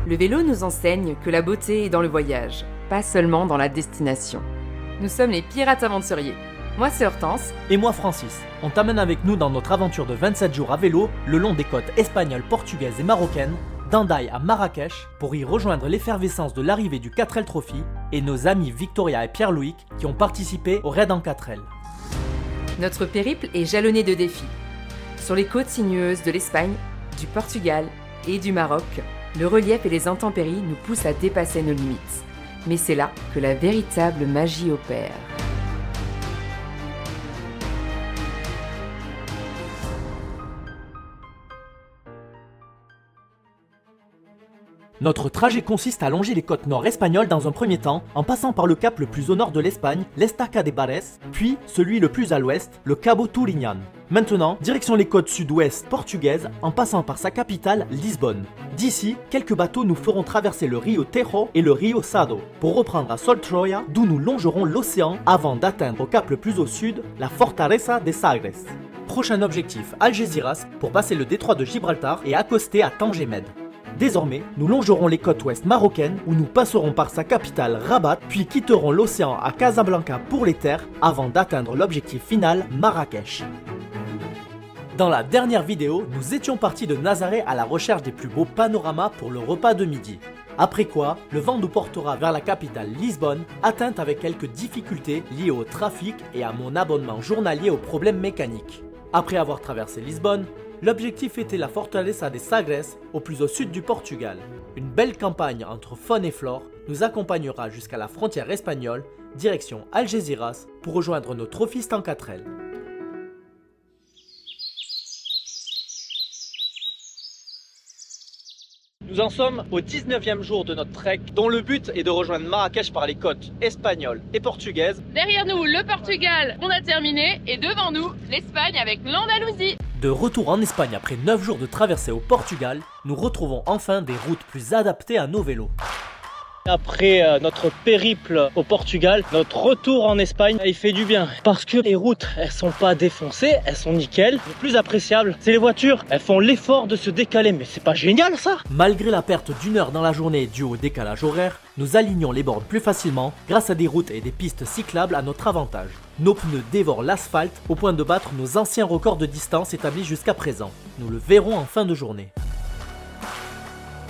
Le vélo nous enseigne que la beauté est dans le voyage, pas seulement dans la destination. Nous sommes les pirates aventuriers. Moi c'est Hortense. Et moi Francis. On t'amène avec nous dans notre aventure de 27 jours à vélo le long des côtes espagnoles, portugaises et marocaines, d'Hendaye à Marrakech, pour y rejoindre l'effervescence de l'arrivée du 4L Trophy et nos amis Victoria et Pierre-Louis qui ont participé au raid en 4L. Notre périple est jalonné de défis. Sur les côtes sinueuses de l'Espagne, du Portugal et du Maroc, le relief et les intempéries nous poussent à dépasser nos limites. Mais c'est là que la véritable magie opère. Notre trajet consiste à longer les côtes nord espagnoles dans un premier temps, en passant par le cap le plus au nord de l'Espagne, l'Estaca de Bares, puis celui le plus à l'ouest, le Cabo Tourignan. Maintenant, direction les côtes sud-ouest portugaises, en passant par sa capitale, Lisbonne. D'ici, quelques bateaux nous feront traverser le Rio Tejo et le Rio Sado, pour reprendre à Soltroia, d'où nous longerons l'océan avant d'atteindre au cap le plus au sud, la Fortaleza de Sagres. Prochain objectif, Algeciras, pour passer le détroit de Gibraltar et accoster à Tanger Med. Désormais, nous longerons les côtes ouest marocaines où nous passerons par sa capitale Rabat, puis quitterons l'océan à Casablanca pour les terres avant d'atteindre l'objectif final, Marrakech. Dans la dernière vidéo, nous étions partis de Nazaré à la recherche des plus beaux panoramas pour le repas de midi. Après quoi, le vent nous portera vers la capitale Lisbonne, atteinte avec quelques difficultés liées au trafic et à mon abonnement journalier aux problèmes mécaniques. Après avoir traversé Lisbonne, l'objectif était la Fortaleza de Sagres, au plus au sud du Portugal. Une belle campagne entre faune et flore nous accompagnera jusqu'à la frontière espagnole, direction Algeciras, pour rejoindre nos trophistes en 4L. Nous en sommes au 19e jour de notre trek, dont le but est de rejoindre Marrakech par les côtes espagnoles et portugaises. Derrière nous, le Portugal, on a terminé, et devant nous, l'Espagne avec l'Andalousie. De retour en Espagne après 9 jours de traversée au Portugal, nous retrouvons enfin des routes plus adaptées à nos vélos. Après notre périple au Portugal, notre retour en Espagne, il fait du bien. Parce que les routes, elles sont pas défoncées, elles sont nickel. Le plus appréciable, c'est les voitures. Elles font l'effort de se décaler, mais c'est pas génial ça? Malgré la perte d'une heure dans la journée due au décalage horaire, nous alignons les bornes plus facilement grâce à des routes et des pistes cyclables à notre avantage. Nos pneus dévorent l'asphalte au point de battre nos anciens records de distance établis jusqu'à présent. Nous le verrons en fin de journée.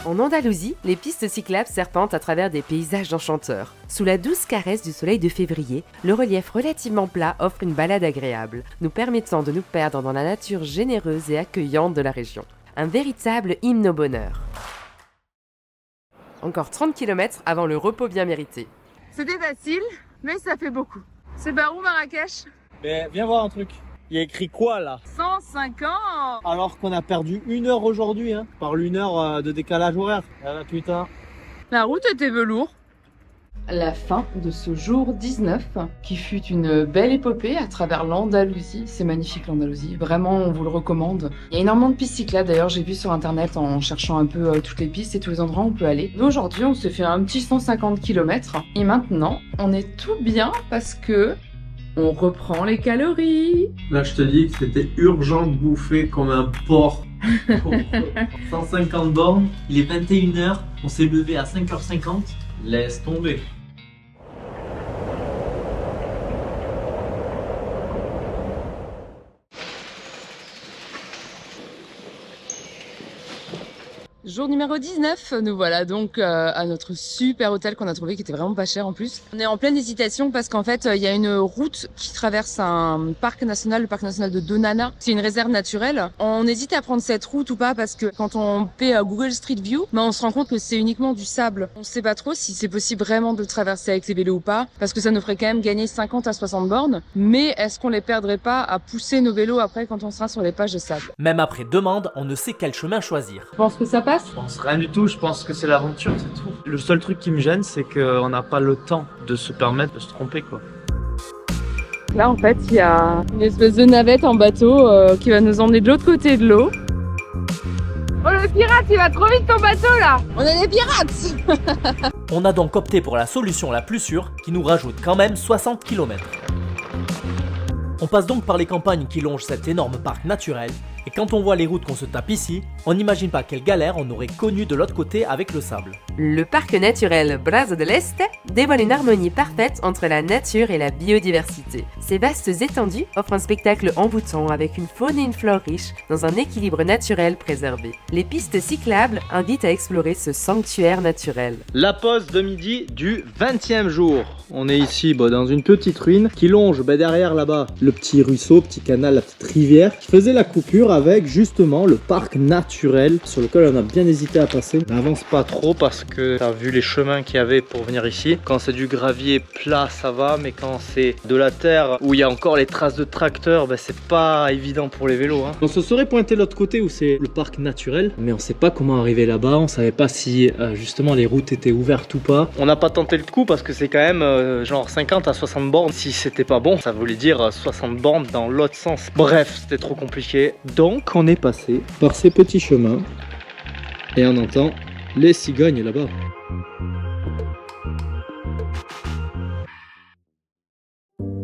En Andalousie, les pistes cyclables serpentent à travers des paysages enchanteurs. Sous la douce caresse du soleil de février, le relief relativement plat offre une balade agréable, nous permettant de nous perdre dans la nature généreuse et accueillante de la région. Un véritable hymne au bonheur. Encore 30 km avant le repos bien mérité. C'était facile, mais ça fait beaucoup. C'est par où Marrakech? Mais viens voir un truc. Il y a écrit quoi là? 105 ans. Alors qu'on a perdu 1 heure aujourd'hui, hein, par l'1 heure de décalage horaire. Ah putain. La route était velours. La fin de ce jour 19, qui fut une belle épopée à travers l'Andalousie. C'est magnifique l'Andalousie, vraiment on vous le recommande. Il y a énormément de pistes cyclables, d'ailleurs j'ai vu sur internet en cherchant un peu toutes les pistes et tous les endroits où on peut aller. Nous aujourd'hui on s'est fait un petit 150 km et maintenant on est tout bien parce que on reprend les calories. Là, je te dis que c'était urgent de bouffer comme un porc. 150 bornes, il est 21h, on s'est levé à 5h50. Laisse tomber. Jour numéro 19, nous voilà donc à notre super hôtel qu'on a trouvé qui était vraiment pas cher en plus. On est en pleine hésitation parce qu'en fait il y a une route qui traverse un parc national, le parc national de Donana. C'est une réserve naturelle. On hésite à prendre cette route ou pas parce que quand on fait Google Street View, on se rend compte que c'est uniquement du sable. On sait pas trop si c'est possible vraiment de le traverser avec les vélos ou pas parce que ça nous ferait quand même gagner 50 à 60 bornes. Mais est-ce qu'on les perdrait pas à pousser nos vélos après quand on sera sur les plages de sable? Même après demande, on ne sait quel chemin choisir. Je pense que ça passe. Je pense rien du tout, je pense que c'est l'aventure, c'est tout. Le seul truc qui me gêne, c'est qu'on n'a pas le temps de se permettre de se tromper, quoi. Là en fait il y a une espèce de navette en bateau qui va nous emmener de l'autre côté de l'eau. Oh le pirate, il va trop vite ton bateau là. On est des pirates. On a donc opté pour la solution la plus sûre qui nous rajoute quand même 60 km. On passe donc par les campagnes qui longent cet énorme parc naturel Et quand on voit les routes qu'on se tape ici, on n'imagine pas quelle galère on aurait connue de l'autre côté avec le sable. Le parc naturel Brazo de l'Este dévoile une harmonie parfaite entre la nature et la biodiversité. Ces vastes étendues offrent un spectacle envoûtant avec une faune et une flore riches dans un équilibre naturel préservé. Les pistes cyclables invitent à explorer ce sanctuaire naturel. La pause de midi du 20e jour. On est ici dans une petite ruine qui longe derrière là-bas le petit ruisseau, petit canal, la petite rivière qui faisait la coupure avec justement le parc naturel sur lequel on a bien hésité à passer. N'avance pas trop parce que tu as vu les chemins qu'il y avait pour venir ici. Quand c'est du gravier plat ça va, mais quand c'est de la terre où il y a encore les traces de tracteurs, c'est pas évident pour les vélos. On se serait pointé de l'autre côté où c'est le parc naturel, mais on sait pas comment arriver là-bas, on savait pas si justement les routes étaient ouvertes ou pas. On n'a pas tenté le coup parce que c'est quand même genre 50 à 60 bornes. Si c'était pas bon, ça voulait dire 60 bornes dans l'autre sens. Bref, c'était trop compliqué. Donc on est passé par ces petits chemins et on entend les cigognes là-bas.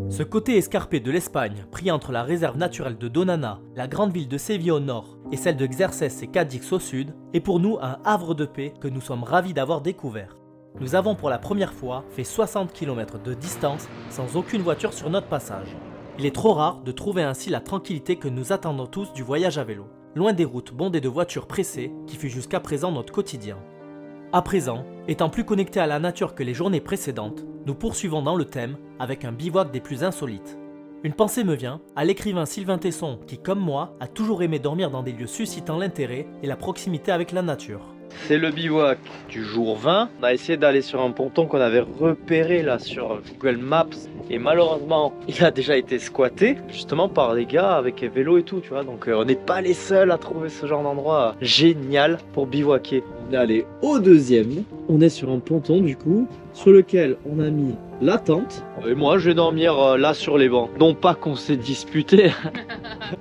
Ce côté escarpé de l'Espagne, pris entre la réserve naturelle de Donana, la grande ville de Séville au nord et celle de Xerces et Cadix au sud, est pour nous un havre de paix que nous sommes ravis d'avoir découvert. Nous avons pour la première fois fait 60 km de distance sans aucune voiture sur notre passage. Il est trop rare de trouver ainsi la tranquillité que nous attendons tous du voyage à vélo, loin des routes bondées de voitures pressées qui fut jusqu'à présent notre quotidien. À présent, étant plus connectés à la nature que les journées précédentes, nous poursuivons dans le thème avec un bivouac des plus insolites. Une pensée me vient à l'écrivain Sylvain Tesson qui, comme moi, a toujours aimé dormir dans des lieux suscitant l'intérêt et la proximité avec la nature. C'est le bivouac du jour 20. On a essayé d'aller sur un ponton qu'on avait repéré là sur Google Maps et malheureusement il a déjà été squatté justement par des gars avec vélo et tout, tu vois. Donc on n'est pas les seuls à trouver ce genre d'endroit génial pour bivouaquer. On est allé au deuxième. On est sur un ponton du coup sur lequel on a mis la tente. Et moi je vais dormir là sur les bancs. Non pas qu'on s'est disputé.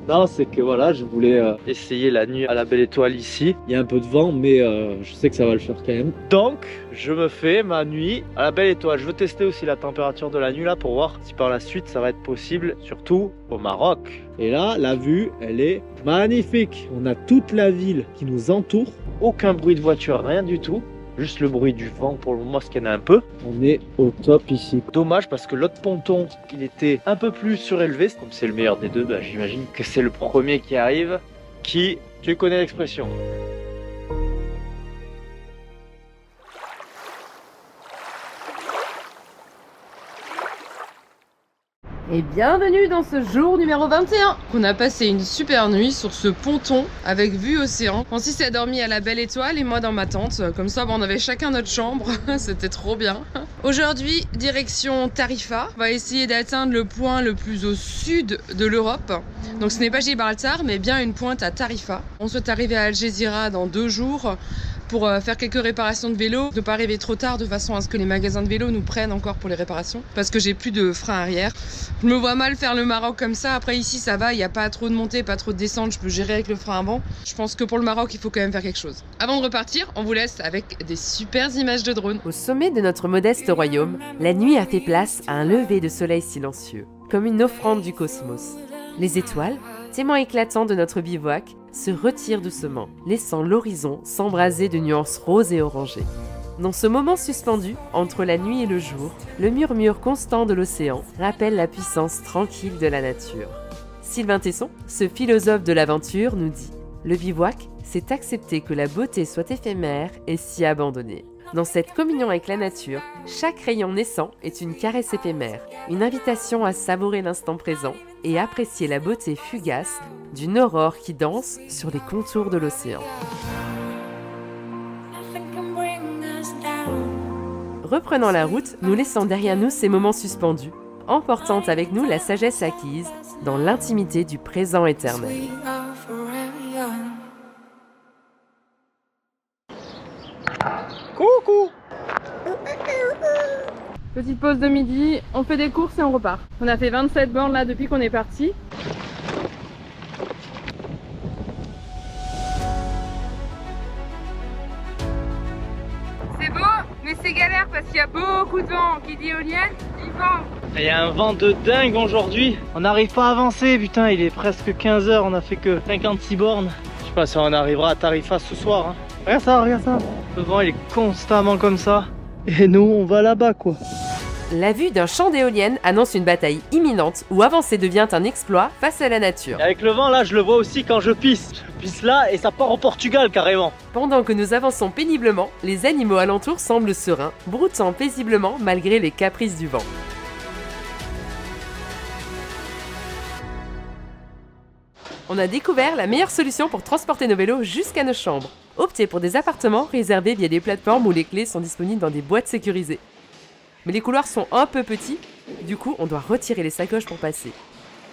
Non, c'est que voilà, je voulais essayer la nuit à la Belle Étoile ici. Il y a un peu de vent, mais je sais que ça va le faire quand même. Donc, je me fais ma nuit à la Belle Étoile. Je veux tester aussi la température de la nuit là pour voir si par la suite ça va être possible, surtout au Maroc. Et là, la vue, elle est magnifique. On a toute la ville qui nous entoure. Aucun bruit de voiture, rien du tout. Juste le bruit du vent pour le moment, ce qu'il y en a un peu. On est au top ici. Dommage parce que l'autre ponton, il était un peu plus surélevé. Comme c'est le meilleur des deux, j'imagine que c'est le premier qui arrive. Qui, tu connais l'expression. Et bienvenue dans ce jour numéro 21. On a passé une super nuit sur ce ponton avec vue océan. Francis a dormi à la Belle Étoile et moi dans ma tente. Comme ça, on avait chacun notre chambre. C'était trop bien. Aujourd'hui, direction Tarifa. On va essayer d'atteindre le point le plus au sud de l'Europe. Donc ce n'est pas Gibraltar, mais bien une pointe à Tarifa. On souhaite arriver à Algésiras dans 2 jours. Pour faire quelques réparations de vélo, ne pas arriver trop tard de façon à ce que les magasins de vélo nous prennent encore pour les réparations parce que j'ai plus de frein arrière. Je me vois mal faire le Maroc comme ça. Après ici ça va, il n'y a pas trop de montée, pas trop de descente, je peux gérer avec le frein avant. Je pense que pour le Maroc il faut quand même faire quelque chose. Avant de repartir, on vous laisse avec des super images de drone. Au sommet de notre modeste royaume, la nuit a fait place à un lever de soleil silencieux, comme une offrande du cosmos. Les étoiles, témoins éclatants de notre bivouac, se retirent doucement, laissant l'horizon s'embraser de nuances roses et orangées. Dans ce moment suspendu, entre la nuit et le jour, le murmure constant de l'océan rappelle la puissance tranquille de la nature. Sylvain Tesson, ce philosophe de l'aventure, nous dit « Le bivouac, c'est accepter que la beauté soit éphémère et s'y abandonner. » Dans cette communion avec la nature, chaque rayon naissant est une caresse éphémère, une invitation à savourer l'instant présent et apprécier la beauté fugace d'une aurore qui danse sur les contours de l'océan. Reprenant la route, nous laissons derrière nous ces moments suspendus, emportant avec nous la sagesse acquise dans l'intimité du présent éternel. Coucou! Petite pause de midi, on fait des courses et on repart. On a fait 27 bornes là depuis qu'on est parti. C'est beau, mais c'est galère parce qu'il y a beaucoup de vent. Qui dit éolienne, dit vent. Il y a un vent de dingue aujourd'hui. On n'arrive pas à avancer, putain, il est presque 15 h, on a fait que 56 bornes. Je sais pas si on arrivera à Tarifa ce soir. Hein. Regarde ça, regarde ça. Le vent il est constamment comme ça. Et nous on va là-bas quoi. La vue d'un champ d'éoliennes annonce une bataille imminente où avancer devient un exploit face à la nature. Et avec le vent là, je le vois aussi quand je pisse. Je pisse là et ça part au Portugal carrément. Pendant que nous avançons péniblement, les animaux alentours semblent sereins, broutant paisiblement malgré les caprices du vent. On a découvert la meilleure solution pour transporter nos vélos jusqu'à nos chambres. Optez pour des appartements réservés via des plateformes où les clés sont disponibles dans des boîtes sécurisées. Mais les couloirs sont un peu petits, du coup on doit retirer les sacoches pour passer.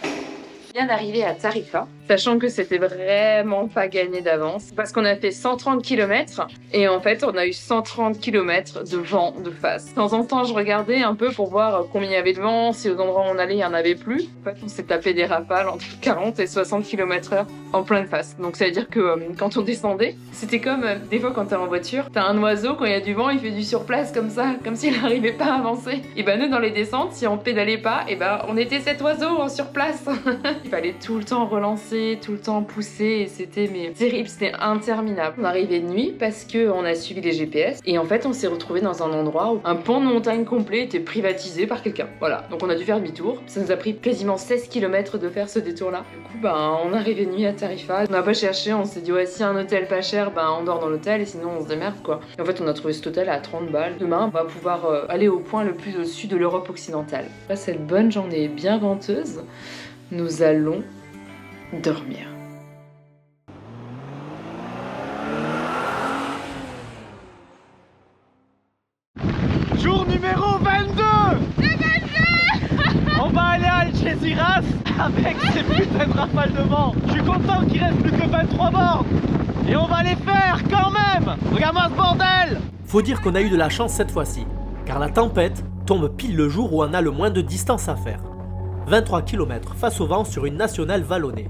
On vient d'arriver à Tarifa, sachant que c'était vraiment pas gagné d'avance, parce qu'on a fait 130 km, et en fait on a eu 130 km de vent de face. De temps en temps je regardais un peu pour voir combien il y avait de vent, si aux endroits où on allait il y en avait plus. En fait on s'est tapé des rafales entre 40 et 60 km/h en pleine face. Donc ça veut dire que quand on descendait, c'était comme des fois quand t'es en voiture, t'as un oiseau, quand il y a du vent il fait du surplace comme ça, comme s'il n'arrivait pas à avancer. Et ben nous dans les descentes, si on pédalait pas, et ben on était cet oiseau en surplace. Il fallait tout le temps relancer, tout le temps pousser et c'était terrible, c'était interminable. On arrivait de nuit parce qu'on a suivi les GPS et en fait on s'est retrouvé dans un endroit où un pan de montagne complet était privatisé par quelqu'un. Voilà, donc on a dû faire demi-tour. Ça nous a pris quasiment 16 km de faire ce détour-là. Du coup, on arrivait de nuit à Tarifa. On n'a pas cherché, on s'est dit ouais, si un hôtel pas cher, on dort dans l'hôtel et sinon on se démerde quoi. Et en fait on a trouvé cet hôtel à 30 balles. Demain, on va pouvoir aller au point le plus au sud de l'Europe occidentale. Là, cette bonne journée bien venteuse. Nous allons dormir. Jour numéro 22. On va aller à Algeciras avec ces putains de rafales de vent. Je suis content qu'il reste plus que 23 bornes. Et on va les faire quand même. Regarde-moi ce bordel. Faut dire qu'on a eu de la chance cette fois-ci, car la tempête tombe pile le jour où on a le moins de distance à faire. 23 km face au vent sur une nationale vallonnée.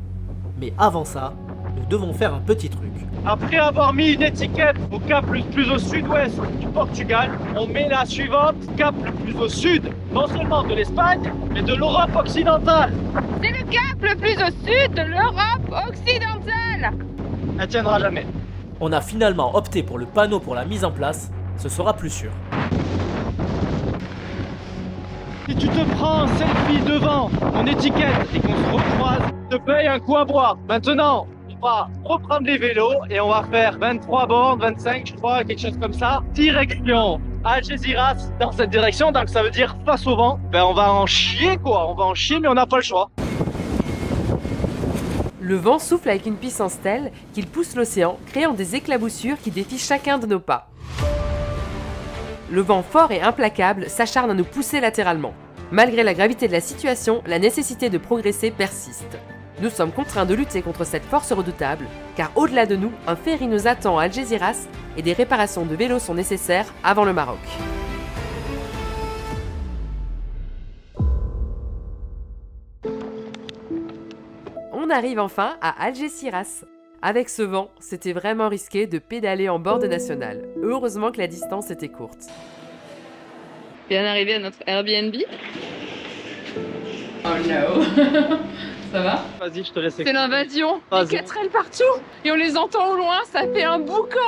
Mais avant ça, nous devons faire un petit truc. Après avoir mis une étiquette au cap le plus au sud-ouest du Portugal, on met la suivante, cap le plus au sud, non seulement de l'Espagne, mais de l'Europe occidentale. C'est le cap le plus au sud de l'Europe occidentale. Elle tiendra jamais. On a finalement opté pour le panneau pour la mise en place, ce sera plus sûr. Si tu te prends un selfie devant mon étiquette et qu'on se recroise, je te paye un coup à boire. Maintenant, on va reprendre les vélos et on va faire 23 bornes, 25 je crois, quelque chose comme ça. Direction Algeciras dans cette direction, donc ça veut dire face au vent. On va en chier quoi, on va en chier mais on n'a pas le choix. Le vent souffle avec une puissance telle qu'il pousse l'océan, créant des éclaboussures qui défient chacun de nos pas. Le vent fort et implacable s'acharne à nous pousser latéralement. Malgré la gravité de la situation, la nécessité de progresser persiste. Nous sommes contraints de lutter contre cette force redoutable, car au-delà de nous, un ferry nous attend à Algeciras et des réparations de vélos sont nécessaires avant le Maroc. On arrive enfin à Algeciras. Avec ce vent, c'était vraiment risqué de pédaler en bord de nationale. Heureusement que la distance était courte. Bien arrivé à notre Airbnb. Oh no. Ça va? Vas-y, je te laisse. C'est l'invasion. Des 4L partout. Et on les entend au loin, ça fait un boucan.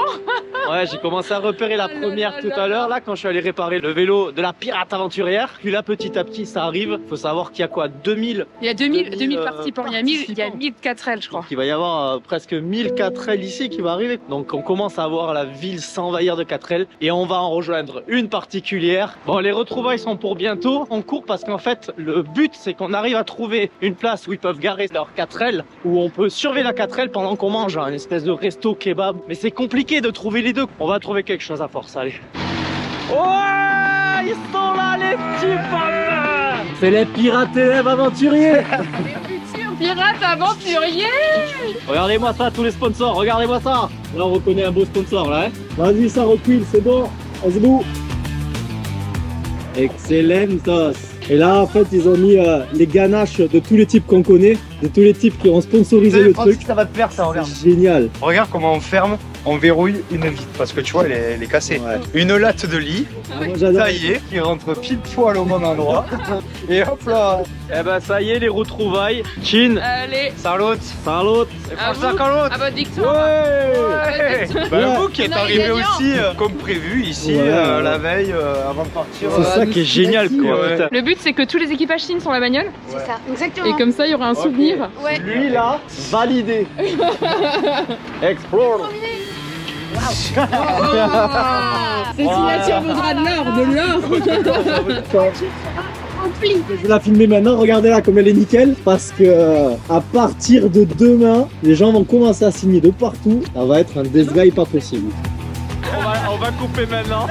Ouais, j'ai commencé à repérer la première tout à l'heure, là, quand je suis allé réparer le vélo de la pirate aventurière. Puis là, petit à petit, ça arrive. Faut savoir qu'il y a quoi, 2000. Il y a 2000 participants. Il y a 1000 4L, je crois. Donc, il va y avoir presque 1000 4L ici qui va arriver. Donc, on commence à voir la ville s'envahir de 4L et on va en rejoindre une particulière. Bon, les retrouvailles sont pour bientôt. On court parce qu'en fait, le but, c'est qu'on arrive à trouver une place où ils peuvent garer leur 4L, où on peut surveiller la 4L pendant qu'on mange, une espèce de resto kebab. Mais c'est compliqué de trouver les deux. On va trouver quelque chose à force, allez. Ouais, ils sont là les petits fameux. C'est les pirates élèves aventuriers. Les futurs pirates aventuriers. Regardez-moi ça, tous les sponsors, regardez-moi ça. Là on reconnaît un beau sponsor là. Vas-y, ça recule, c'est bon. On se bout. Excellentos. Et là en fait ils ont mis les ganaches de tous les types qu'on connaît. de tous les types qui ont sponsorisé le truc. Ça va te faire ça, regarde. C'est génial. Regarde comment on ferme, on verrouille une vitre parce que tu vois, elle est cassée. Ouais. Une latte de lit, Moi j'adore. taillée, qui rentre pile poil au bon endroit. Et hop là. Eh ben ça y est, les retrouvailles. Chin. Allez, Salut. Salut. Et à pour ça, vous. Carlotte. À votre victoire. Ouais. Bah, vous qui êtes Non, arrivé gagnant. aussi comme prévu ici Ouais. la veille avant de partir. C'est ça qui est génial quoi. Ouais. Le but, c'est que tous les équipages signes sur la bagnole. C'est ça, exactement. Et comme ça, il y aura un souvenir. Ouais. Lui là, validé. Explore. Ces signatures vaudra de l'or, Je vais la filmer maintenant, regardez là comme elle est nickel parce que à partir de demain, les gens vont commencer à signer de partout. Ça va être un death guy pas possible. On va couper maintenant.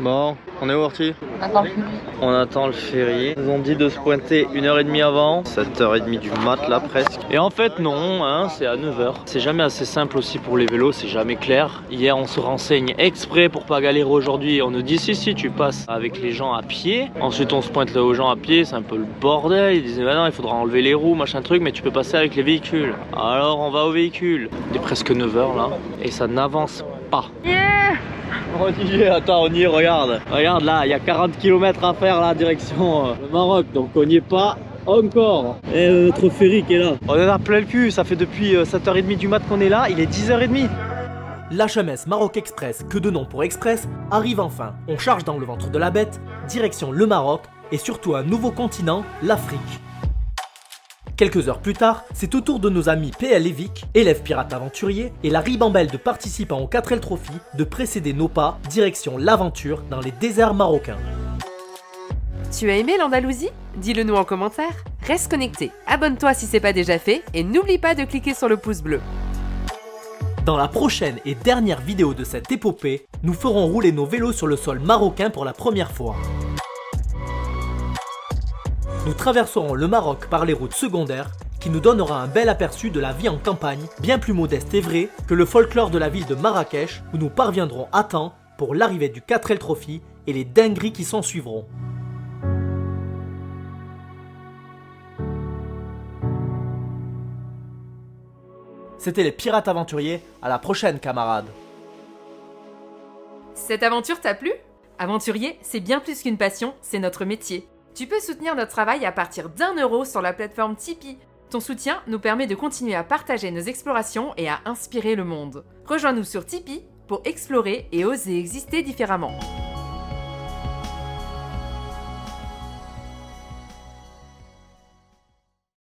Bon, on est où Orti? On attend le ferry. Ils nous ont dit de se pointer 1h30 avant, 7h30 du mat là presque. Et en fait non, hein, c'est à 9h. C'est jamais assez simple aussi pour les vélos, c'est jamais clair. Hier on se renseigne exprès pour pas galérer aujourd'hui. On nous dit si tu passes avec les gens à pied. Ensuite on se pointe là aux gens à pied, c'est un peu le bordel. Ils disent bah non il faudra enlever les roues, machin truc, mais tu peux passer avec les véhicules. Alors on va au véhicule. Il est presque 9h là et ça n'avance pas. On y est, attends, on y est, regarde. Regarde là, il y a 40 km à faire là, direction le Maroc, donc on n'y est pas encore. Et notre ferry qui est là. On en a plein le cul, ça fait depuis 7h30 du mat qu'on est là, il est 10h30. L'HMS Maroc Express, que de nom pour Express, arrive enfin. On charge dans le ventre de la bête, direction le Maroc et surtout un nouveau continent, l'Afrique. Quelques heures plus tard, c'est au tour de nos amis PL et Vic, élèves pirates aventuriers, et la ribambelle de participants au 4L Trophy de précéder nos pas, direction l'aventure dans les déserts marocains. Tu as aimé l'Andalousie? Dis-le nous en commentaire. Reste connecté, abonne-toi si c'est pas déjà fait et n'oublie pas de cliquer sur le pouce bleu. Dans la prochaine et dernière vidéo de cette épopée, nous ferons rouler nos vélos sur le sol marocain pour la première fois. Nous traverserons le Maroc par les routes secondaires qui nous donnera un bel aperçu de la vie en campagne, bien plus modeste et vrai que le folklore de la ville de Marrakech où nous parviendrons à temps pour l'arrivée du 4L Trophy et les dingueries qui s'en suivront. C'était les Pirates Aventuriers, à la prochaine camarades. Cette aventure t'a plu? Aventurier, c'est bien plus qu'une passion, c'est notre métier. Tu peux soutenir notre travail à partir d'1 € sur la plateforme Tipeee. Ton soutien nous permet de continuer à partager nos explorations et à inspirer le monde. Rejoins-nous sur Tipeee pour explorer et oser exister différemment.